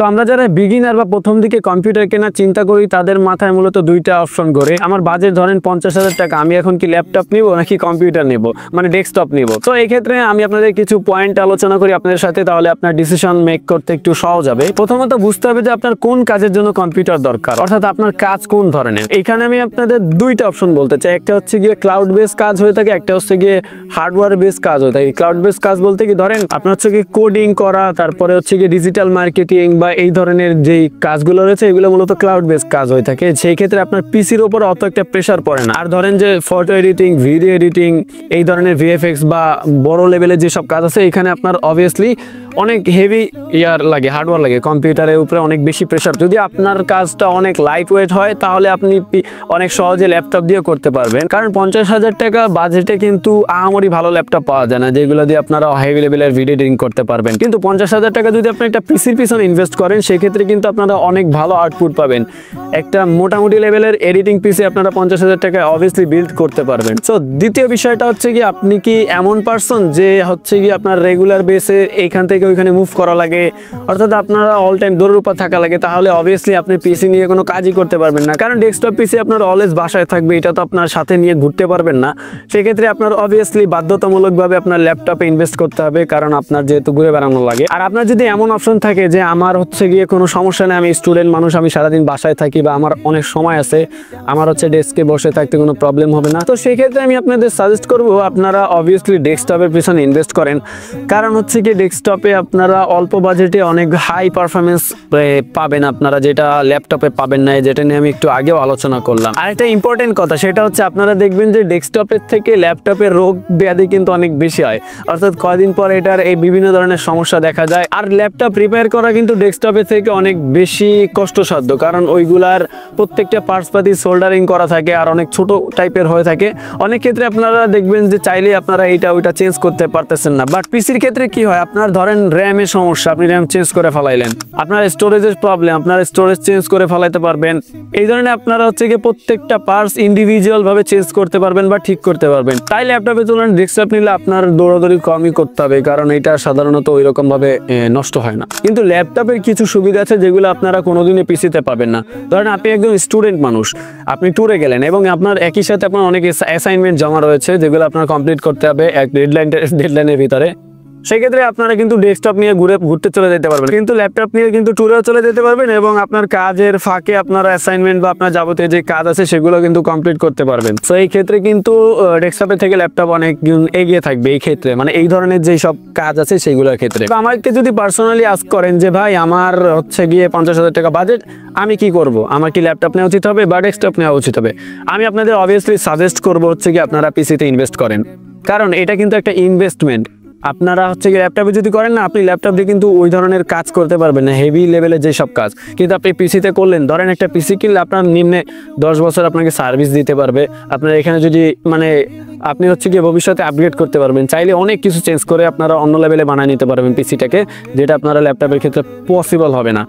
তো আমরা যারা বিগিনার বা প্রথম দিকে কম্পিউটার কেনার চিন্তা করি তাদের মাথায় মূলত দুইটা অপশন করে। আমার বাজেট ধরেন 50,000 টাকা, আমি এখন কি ল্যাপটপ নিব নাকি কম্পিউটার নিব, মানে ডেস্কটপ নিব। তো এই ক্ষেত্রে আমি আপনাদের কিছু পয়েন্ট আলোচনা করি আপনাদের সাথে, তাহলে আপনার ডিসিশন মেক করতে একটু সহজ হবে। প্রথমত বুঝতে হবে যে আপনার কোন কাজের জন্য কম্পিউটার দরকার, অর্থাৎ আপনার কাজ কোন ধরনের। এখানে আমি আপনাদের দুইটা অপশন বলতে চাই, একটা হচ্ছে গিয়ে ক্লাউড বেস কাজ হয়ে থাকে, একটা হচ্ছে গিয়ে হার্ডওয়্যার বেস কাজ হয়ে থাকে। ক্লাউড বেস কাজ বলতে কি ধরেন আপনার হচ্ছে গিয়ে কোডিং করা, তারপরে হচ্ছে গিয়ে ডিজিটাল মার্কেটিং বা এই ধরনের যেই কাজগুলো রয়েছে এগুলো মূলত ক্লাউড বেস কাজ হয়ে থাকে। সেই ক্ষেত্রে আপনার পিসির উপর অত একটা প্রেশার পড়ে না। আর ধরেন যে ফটো এডিটিং, ভিডিও এডিটিং, এই ধরনের ভিএফএক্স বা বড় লেভেলের যেসব কাজ আছে এখানে আপনার অবভিয়াসলি অনেক হেভি লাগে, হার্ডওয়্যার লাগে, কম্পিউটারের উপরে অনেক বেশি প্রেশার। যদি আপনার কাজটা অনেক লাইট ওয়েট হয় তাহলে আপনি অনেক সহজে ল্যাপটপ দিয়ে করতে পারবেন, কারণ 50,000 টাকা বাজেটে কিন্তু আহামরি ভালো ল্যাপটপ পাওয়া যায় না যেগুলো দিয়ে আপনারা হেভি লেভেলের ভিডিও এডিটিং করতে পারবেন। কিন্তু 50,000 টাকা যদি আপনি একটা পিসির পিছনে ইনভেস্ট করেন সেক্ষেত্রে কিন্তু আপনারা অনেক ভালো আউটপুট পাবেন। একটা মোটামুটি লেভেলের এডিটিং পিসি আপনারা 50,000 টাকায় অবভিয়াসলি বিল্ড করতে পারবেন। সো দ্বিতীয় বিষয়টা হচ্ছে কি আপনি কি এমন পারসন যে হচ্ছে কি আপনার রেগুলার বেসে এইখান থেকে ওইখানে মুভ করা লাগে, অর্থাৎ আপনারা অল টাইম দৌড়ের উপর থাকা লাগে, তাহলে অবভিয়াসলি আপনি পিসি নিয়ে কোনো কাজই করতে পারবেন না। কারণ ডেস্কটপ পিসি আপনার অলওয়েজ বাসায় থাকবে, এটা তো আপনার সাথে নিয়ে ঘুরতে পারবেন না। সেক্ষেত্রে আপনার অবভিয়াসলি বাধ্যতামূলকভাবে আপনার ল্যাপটপে ইনভেস্ট করতে হবে, কারণ আপনার যেহেতু ঘুরে বেড়ানো লাগে। আর আপনার যদি এমন অপশন থাকে যে আমার হচ্ছে গিয়ে কোনো সমস্যা নেই, আমি স্টুডেন্ট মানুষ, আমি সারাদিন বাসায় থাকি বা আমার অনেক সময় আছে, আমার হচ্ছে ডেস্কে বসে থাকতে কোনো প্রবলেম হবে না, তো সেই ক্ষেত্রে আমি আপনাদের সাজেস্ট করব আপনারা অবভিয়াসলি ডেস্কটপের পিছনে ইনভেস্ট করেন। কারণ হচ্ছে কি ডেস্কটপে আপনারা অল্প বাজেটে অনেক হাই পারফরমেন্স পাবেন আপনারা, যেটা ল্যাপটপে পাবেন না, যেটা নিয়ে আমি একটু আগেও আলোচনা করলাম। আর একটা ইম্পর্টেন্ট কথা সেটা হচ্ছে আপনারা দেখবেন যে ডেস্কটপের থেকে ল্যাপটপের রোগ ব্যাধি কিন্তু অনেক বেশি হয়, অর্থাৎ কয়দিন পর এটার এই বিভিন্ন ধরনের সমস্যা দেখা যায়। আর ল্যাপটপ রিপেয়ার করা কিন্তু ডেস্কটপের থেকে অনেক বেশি কষ্টসাধ্য, কারণ ওইগুলার প্রত্যেকটা পার্টসপাতি সোল্ডারিং করা থাকে আর অনেক ছোট টাইপের হয়ে থাকে। অনেক ক্ষেত্রে আপনারা দেখবেন যে চাইলে আপনারা এইটা ওইটা চেঞ্জ করতে পারতেছেন না। বাট পিসির ক্ষেত্রে কি হয়, আপনার ধরেন র্যামের সমস্যা, আপনি র্যাম চেঞ্জ করে ফেলাইলেন, আপনার স্টোরেজের প্রবলেম, আপনার স্টোরেজ চেঞ্জ করে ফেলাইতে পারবেন। এই ধরনের আপনারা হচ্ছে গিয়ে প্রত্যেকটা পার্টস ইন্ডিভিজুয়াল ভাবে চেঞ্জ করতে পারবেন বা ঠিক করতে পারবেন। তাই ল্যাপটপের তুলনায় ডেস্কটপ নিলে আপনার দৌড়াদৌড়ি কমই করতে হবে, কারণ এটা সাধারণত ওই রকম ভাবে নষ্ট হয় না। কিন্তু ল্যাপটপের কিছু সুবিধা আছে যেগুলো আপনারা কোনোদিনই পিসিতে পাবেন না। ধরেন আপনি একজন স্টুডেন্ট মানুষ, আপনি ট্যুরে গেলেন এবং আপনার একই সাথে আপনার অনেক অ্যাসাইনমেন্ট জমা রয়েছে যেগুলো আপনার কমপ্লিট করতে হবে এক ডেডলাইনের ভিতরে। সেক্ষেত্রে আপনারা কিন্তু ডেস্কটপ নিয়ে ঘুরতে চলে যেতে পারবেন, কিন্তু ল্যাপটপ নিয়ে কিন্তু ট্যুরেও চলে যেতে পারবেন এবং আপনার কাজের ফাঁকে আপনার অ্যাসাইনমেন্ট বা আপনার যাবতীয় যে কাজ আছে সেগুলো কিন্তু কমপ্লিট করতে পারবেন। তো এই ক্ষেত্রে কিন্তু ডেস্কটপের থেকে ল্যাপটপ অনেক এগিয়ে থাকবে এই ক্ষেত্রে, মানে এই ধরনের যে সব কাজ আছে সেইগুলোর ক্ষেত্রে। আমাকে যদি পার্সোনালি আস্ক করেন যে ভাই আমার হচ্ছে গিয়ে 50,000 টাকা বাজেট, আমি কি করব, আমার কি ল্যাপটপ নেওয়া উচিত হবে বা ডেস্কটপ নেওয়া উচিত হবে, আমি আপনাদের অবভিয়াসলি সাজেস্ট করবো হচ্ছে কি আপনারা পিসিতে ইনভেস্ট করেন, কারণ এটা কিন্তু একটা ইনভেস্টমেন্ট। আপনারা হচ্ছে কি ল্যাপটপে যদি করেন না, আপনি ল্যাপটপ দিয়ে কিন্তু ওই ধরনের কাজ করতে পারবেন না, হেভি লেভেলের যেসব কাজ, কিন্তু আপনি পিসিতে করলেন। ধরেন একটা পিসি কিনলে আপনার নিম্নে 10 বছর আপনাকে সার্ভিস দিতে পারবে। আপনার এখানে যদি মানে আপনি হচ্ছে গিয়ে ভবিষ্যতে আপগ্রেড করতে পারবেন, চাইলে অনেক কিছু চেঞ্জ করে আপনারা অন্য লেভেলে বানিয়ে নিতে পারবেন পিসিটাকে, যেটা আপনারা ল্যাপটপের ক্ষেত্রে পসিবল হবে না।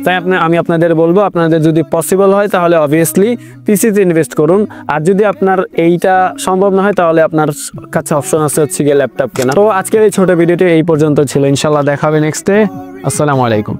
তাই আমি আপনাদের বলবো আপনাদের যদি পসিবল হয় তাহলে অবভিয়াসলি পিসিতে ইনভেস্ট করুন, আর যদি আপনার এইটা সম্ভব না হয় তাহলে আপনার কাছে অপশন আছে হচ্ছে গিয়ে ল্যাপটপ কেনা। তো আজকের এই ছোট ভিডিওটি এই পর্যন্ত ছিল, ইনশাল্লাহ দেখা হবে নেক্সট ডে। আসসালামু আলাইকুম।